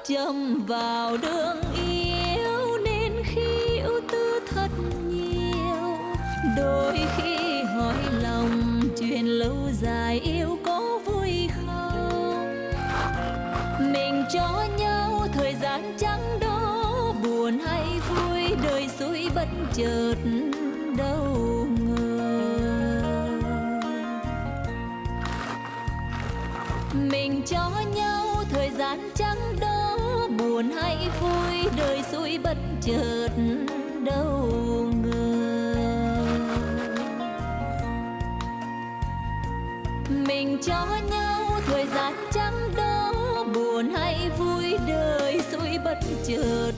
châm vào đường yêu, nên khi ưu tư thật nhiều. Đôi khi hỏi lòng chuyện lâu dài yêu có vui không? Mình cho nhau thời gian chẳng đó, buồn hay vui đời xui bất chợt đâu ngờ. Mình cho nhau thời gian chẳng đó, buồn hay vui đời xui bất chợt đâu ngờ. Mình cho nhau thời gian chẳng đó, buồn hay vui đời xui bất chợt